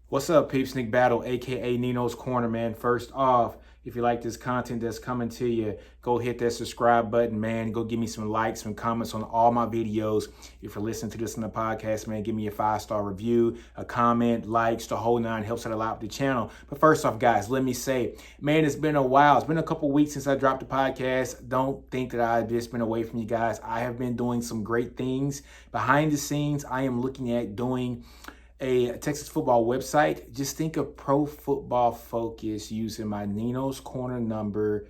What's up, peeps? Nick Battle, aka NinosCorner, man. First off, if you like this content that's coming to you, go hit that subscribe button, man. Go give me some likes, some comments on all my videos. If you're listening to this on the podcast, man, give me a 5-star review, a comment, likes, the whole nine. Helps out a lot with the channel. But first off, guys, let me say, man, it's been a while. It's been a couple weeks since I dropped the podcast. Don't think that I've just been away from you guys. I have been doing some great things behind the scenes. I am looking at doing a Texas football website. Just think of Pro Football Focus using my Nino's Corner number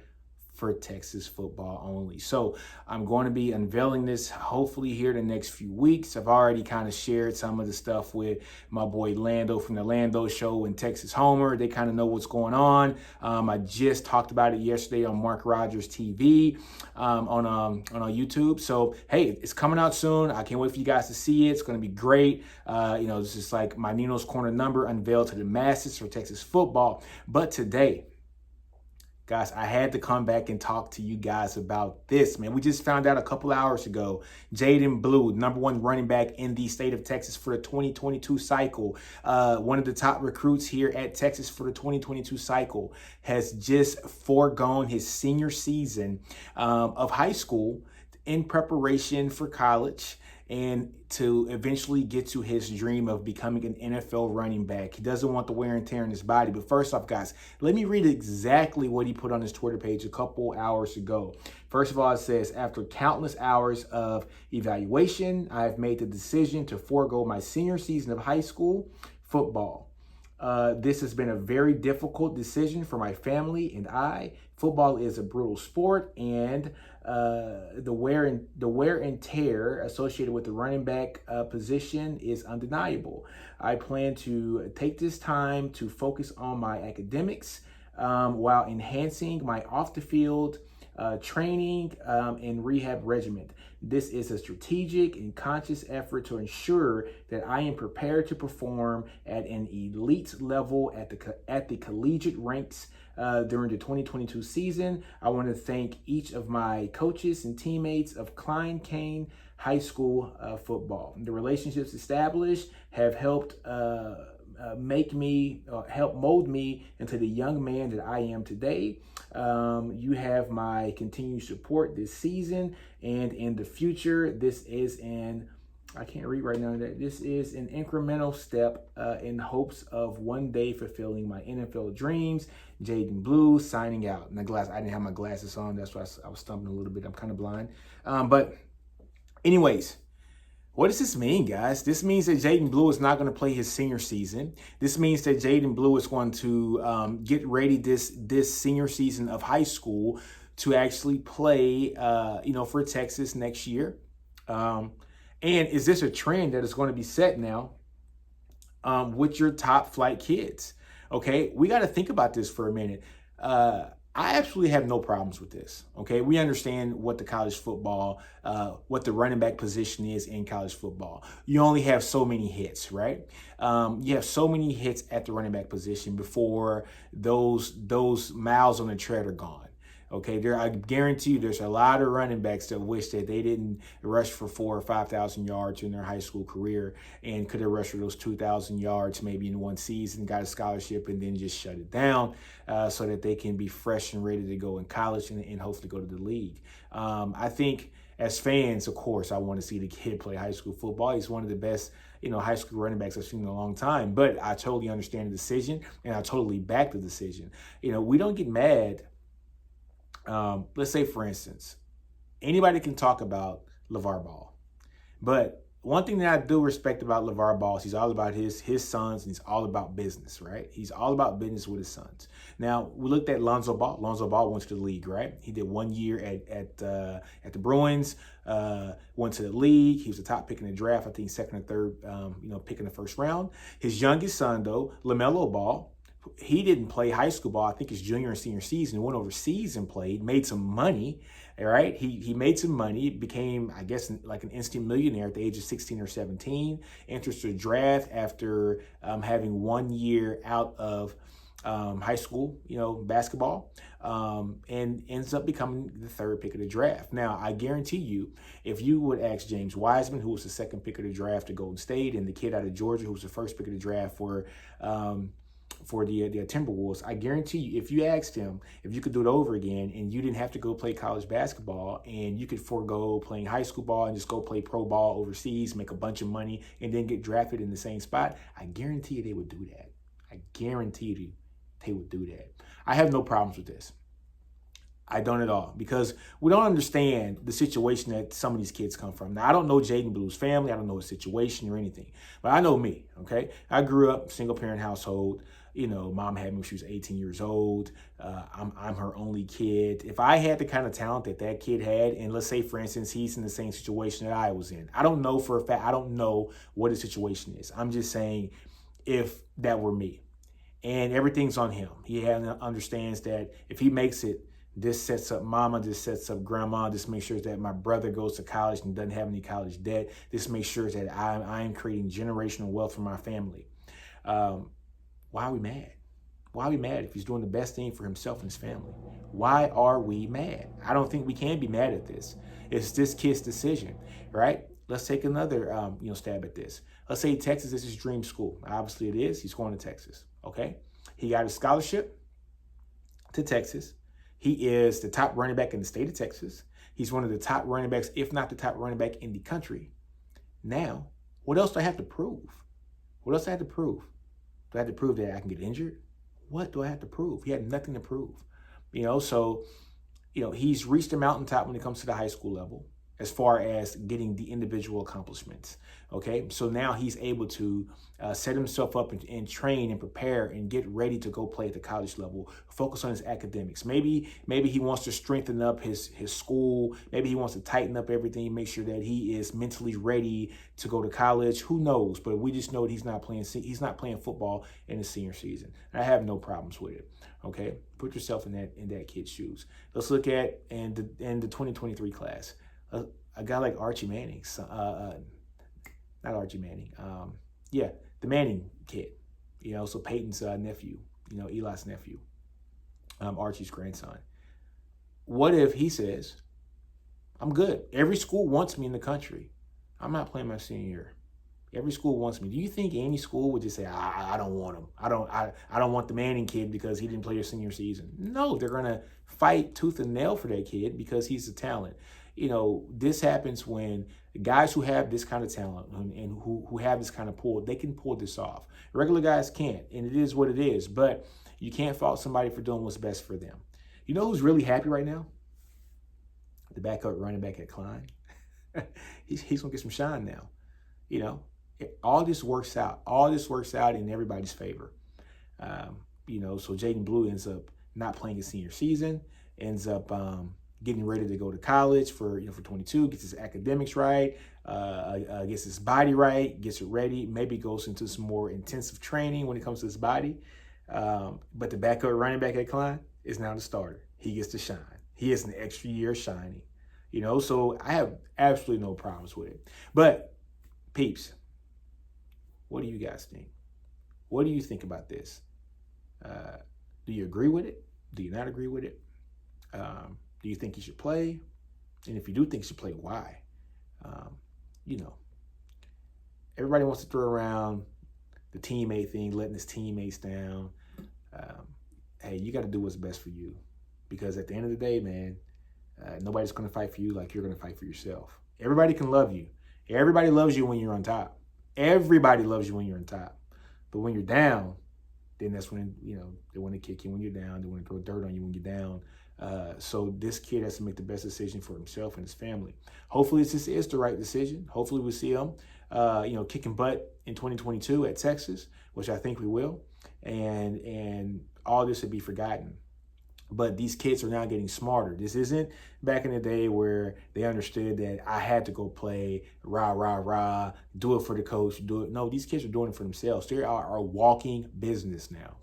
for Texas football only. So I'm going to be unveiling this hopefully here the next few weeks. I've already kind of shared some of the stuff with my boy Lando from the Lando Show and Texas Homer. They kind of know what's going on. I just talked about it yesterday on Mark Rogers TV on YouTube. So hey, it's coming out soon. I can't wait for you guys to see it. It's going to be great. It's just like my Nino's Corner number unveiled to the masses for Texas football. But today, guys, I had to come back and talk to you guys about this, man. We just found out a couple hours ago, Jaden Blue, #1 running back in the state of Texas for the 2022 cycle, one of the top recruits here at Texas for the 2022 cycle, has just foregone his senior season of high school in preparation for college and to eventually get to his dream of becoming an NFL running back. He doesn't want the wear and tear in his body. But first off, guys, let me read exactly what he put on his Twitter page a couple hours ago. First of all, it says, after countless hours of evaluation, I have made the decision to forego my senior season of high school football. This has been a very difficult decision for my family and I. Football is a brutal sport, and the wear and tear associated with the running back position is undeniable. I plan to take this time to focus on my academics while enhancing my off the field training and rehab regimen. This is a strategic and conscious effort to ensure that I am prepared to perform at an elite level at the collegiate ranks during the 2022 season. I want to thank each of my coaches and teammates of Klein Kane High School football. The relationships established have helped help mold me into the young man that I am today. You have my continued support this season and in the future. I can't read right now. This is an incremental step in hopes of one day fulfilling my NFL dreams. Jaden Blue signing out. And I didn't have my glasses on. That's why I was stumbling a little bit. I'm kind of blind. But anyways, what does this mean, guys? This means that Jaden Blue is not going to play his senior season. This means that Jaden Blue is going to get ready this senior season of high school to actually play, for Texas next year. And is this a trend that is going to be set now with your top flight kids? Okay, we got to think about this for a minute. I absolutely have no problems with this. Okay, we understand what the college football, what the running back position is in college football. You only have so many hits, right? You have so many hits at the running back position before those miles on the tread are gone. Okay, I guarantee you there's a lot of running backs that wish that they didn't rush for 4,000 or 5,000 yards in their high school career and could have rushed for those 2,000 yards maybe in one season, got a scholarship, and then just shut it down so that they can be fresh and ready to go in college and hopefully go to the league. I think as fans, of course, I want to see the kid play high school football. He's one of the best high school running backs I've seen in a long time. But I totally understand the decision, and I totally back the decision. We don't get mad. Let's say, for instance, anybody can talk about LeVar Ball. But one thing that I do respect about LeVar Ball is he's all about his sons, and he's all about business, right? He's all about business with his sons. Now, we looked at Lonzo Ball. Lonzo Ball went to the league, right? He did 1 year at the Bruins, went to the league. He was the top pick in the draft, I think second or third, pick in the first round. His youngest son, though, LaMelo Ball, he didn't play high school ball. I think his junior and senior season. Went overseas and played, made some money. All right, he made some money, became, I guess, like an instant millionaire at the age of 16 or 17. Enters the draft after having 1 year out of high school, basketball, and ends up becoming the 3rd pick of the draft. Now, I guarantee you, if you would ask James Wiseman, who was the 2nd pick of the draft to Golden State, and the kid out of Georgia, who was the 1st pick of the draft for the Timberwolves, I guarantee you, if you asked him if you could do it over again and you didn't have to go play college basketball and you could forego playing high school ball and just go play pro ball overseas, make a bunch of money, and then get drafted in the same spot, I guarantee you they would do that. I guarantee you they would do that. I have no problems with this. I don't at all, because we don't understand the situation that some of these kids come from. Now, I don't know Jaden Blue's family. I don't know his situation or anything, but I know me, okay? I grew up single parent household. Mom had me when she was 18 years old. I'm her only kid. If I had the kind of talent that that kid had, and let's say, for instance, he's in the same situation that I was in, I don't know for a fact. I don't know what his situation is. I'm just saying, if that were me, and everything's on him. He understands that if he makes it, this sets up mama, this sets up grandma, this makes sure that my brother goes to college and doesn't have any college debt. This makes sure that I'm creating generational wealth for my family. Why are we mad? Why are we mad if he's doing the best thing for himself and his family? Why are we mad? I don't think we can be mad at this. It's this kid's decision, right? Let's take another stab at this. Let's say Texas is his dream school. Obviously it is. He's going to Texas, okay? He got a scholarship to Texas. He is the top running back in the state of Texas. He's one of the top running backs, if not the top running back in the country. Now, what else do I have to prove? What else do I have to prove? Do I have to prove that I can get injured? What do I have to prove? He had nothing to prove. He's reached the mountaintop when it comes to the high school level, as far as getting the individual accomplishments, okay? So now he's able to set himself up and train and prepare and get ready to go play at the college level, focus on his academics. Maybe he wants to strengthen up his school. Maybe he wants to tighten up everything, make sure that he is mentally ready to go to college. Who knows? But we just know that he's not playing football in the senior season. And I have no problems with it, okay? Put yourself in that kid's shoes. Let's look at in the 2023 class. A guy like Archie Manning, not Archie Manning, the Manning kid, so Peyton's nephew, Eli's nephew, Archie's grandson. What if he says, I'm good. Every school wants me in the country. I'm not playing my senior year. Every school wants me. Do you think any school would just say, I don't want him. I don't want the Manning kid because he didn't play his senior season? No, they're going to fight tooth and nail for that kid because he's a talent. This happens when guys who have this kind of talent and who have this kind of pull, they can pull this off. Regular guys can't, and it is what it is. But you can't fault somebody for doing what's best for them. You know who's really happy right now? The backup running back at Klein. he's going to get some shine now. All this works out. All this works out in everybody's favor. So Jaden Blue ends up not playing his senior season, ends up getting ready to go to college for 22, gets his academics right, gets his body right, gets it ready, maybe goes into some more intensive training when it comes to his body. But the backup running back at Klein is now the starter. He gets to shine. He has an extra year shining. So I have absolutely no problems with it. But peeps, what do you guys think? What do you think about this? Do you agree with it? Do you not agree with it? Do you think he should play? And if you do think he should play, why? Everybody wants to throw around the teammate thing, letting his teammates down. Hey, you got to do what's best for you. Because at the end of the day, man, nobody's going to fight for you like you're going to fight for yourself. Everybody can love you. Everybody loves you when you're on top. Everybody loves you when you're on top. But when you're down, then that's when, they want to kick you when you're down. They want to throw dirt on you when you're down. So this kid has to make the best decision for himself and his family. Hopefully this is the right decision. Hopefully we see him, kicking butt in 2022 at Texas, which I think we will. And all this would be forgotten. But these kids are now getting smarter. This isn't back in the day where they understood that I had to go play, rah, rah, rah, do it for the coach, do it. No, these kids are doing it for themselves. They are a walking business now.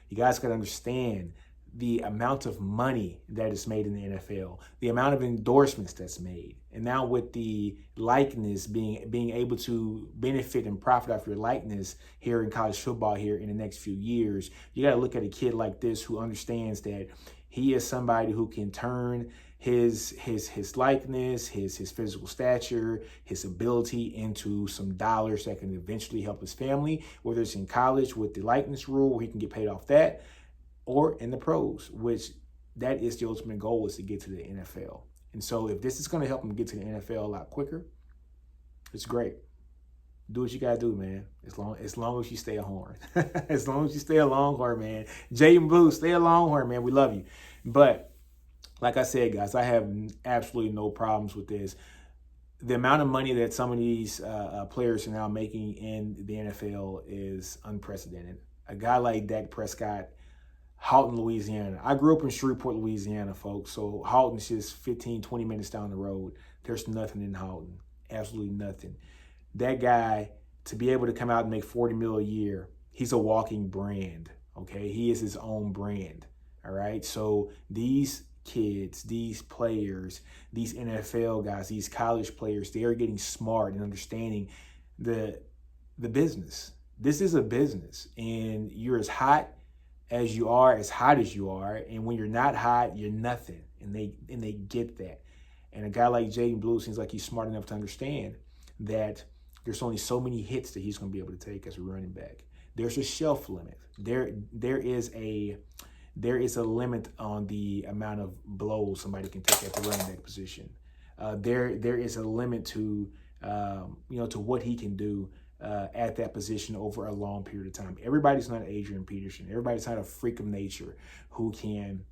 You guys got to understand the amount of money that is made in the NFL, the amount of endorsements that's made, and now with the likeness being able to benefit and profit off your likeness here in college football here in the next few years, you got to look at a kid like this who understands that he is somebody who can turn his likeness, his physical stature, his ability into some dollars that can eventually help his family, whether it's in college with the likeness rule where he can get paid off that, or in the pros, which that is the ultimate goal, is to get to the NFL. And so if this is going to help him get to the NFL a lot quicker, it's great. Do what you got to do, man. As long as you stay a Horn. As long as you stay a Longhorn, man. Jaden Blue, stay a Longhorn, man. We love you. But like I said, guys, I have absolutely no problems with this. The amount of money that some of these players are now making in the NFL is unprecedented. A guy like Dak Prescott, Houghton, Louisiana. I grew up in Shreveport, Louisiana, folks. So Houghton's just 15, 20 minutes down the road. There's nothing in Houghton. Absolutely nothing. That guy, to be able to come out and make $40 million a year, he's a walking brand, okay? He is his own brand, all right? So these kids, these players, these NFL guys, these college players, they are getting smart and understanding the business. This is a business, and you're as hot as you are, as hot as you are, and when you're not hot, you're nothing, and they get that. And a guy like Jaden Blue seems like he's smart enough to understand that there's only so many hits that he's going to be able to take as a running back. There's a shelf limit. There is a limit on the amount of blows somebody can take at the running back position. There is a limit to to what he can do at that position over a long period of time. Everybody's not Adrian Peterson. Everybody's not a freak of nature who can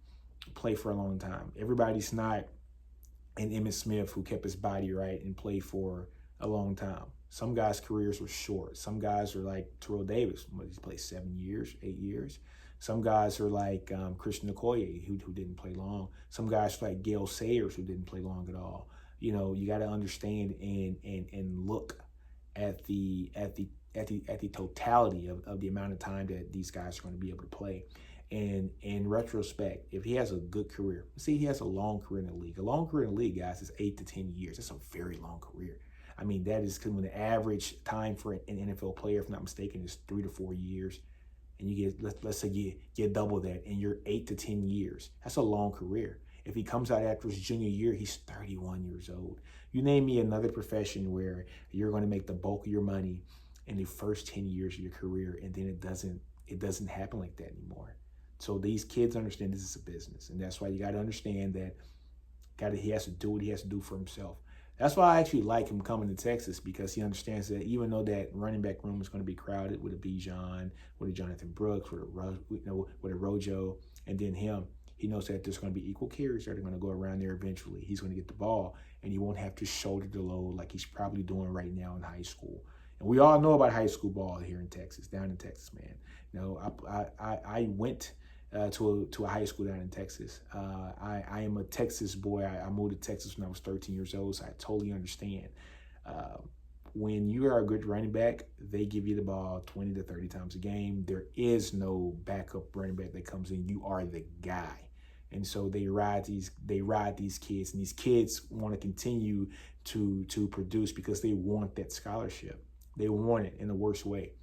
play for a long time. Everybody's not an Emmitt Smith who kept his body right and played for a long time. Some guys' careers were short. Some guys are like Terrell Davis, he played 7 years, 8 years. Some guys are like Christian Okoye, who didn't play long. Some guys are like Gale Sayers, who didn't play long at all. You got to understand and look at the totality of the amount of time that these guys are going to be able to play. And in retrospect, if he has a good career, see, he has a long career in the league. A long career in the league, guys, is 8 to 10 years. That's a very long career. I mean, that is when the average time for an NFL player, if I'm not mistaken, is 3 to 4 years. And you get, let's say you get double that, and you're 8 to 10 years. That's a long career. If he comes out after his junior year, he's 31 years old. You name me another profession where you're going to make the bulk of your money in the first 10 years of your career, and then it doesn't happen like that anymore. So these kids understand this is a business, and that's why you got to understand that he has to do what he has to do for himself. That's why I actually like him coming to Texas, because he understands that even though that running back room is going to be crowded with a Bijan, with a Jonathan Brooks, with a Rojo, and then him, he knows that there's going to be equal carries that are going to go around there eventually. He's going to get the ball, and he won't have to shoulder the load like he's probably doing right now in high school. And we all know about high school ball here in Texas, down in Texas, man. I went to a high school down in Texas. I am a Texas boy. I moved to Texas when I was 13 years old, so I totally understand. When you are a good running back, they give you the ball 20 to 30 times a game. There is no backup running back that comes in. You are the guy. And so they ride these kids, and these kids want to continue to produce because they want that scholarship. They want it in the worst way.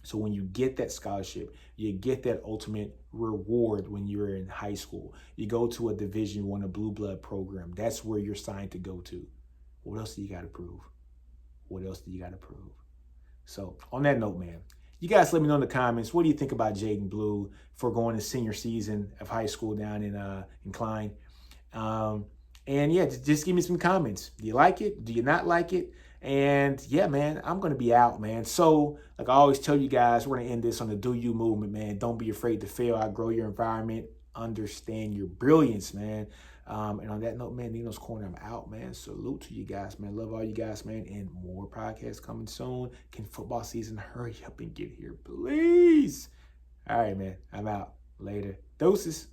So when you get that scholarship, you get that ultimate reward when you're in high school. You go to a Division I, a blue blood program. That's where you're signed to go to. What else do you got to prove? What else do you got to prove? So on that note, man, you guys let me know in the comments, what do you think about Jaden Blue for going to senior season of high school down in Klein? And yeah, just give me some comments. Do you like it? Do you not like it? And yeah, man, I'm going to be out, man. So like I always tell you guys, we're going to end this on the Do You movement, man. Don't be afraid to fail. Outgrow your environment. Understand your brilliance, man. And on that note, man, NinosCorner, I'm out, man. Salute to you guys, man. Love all you guys, man. And more podcasts coming soon. Can football season hurry up and get here, please? All right, man. I'm out. Later. Doses.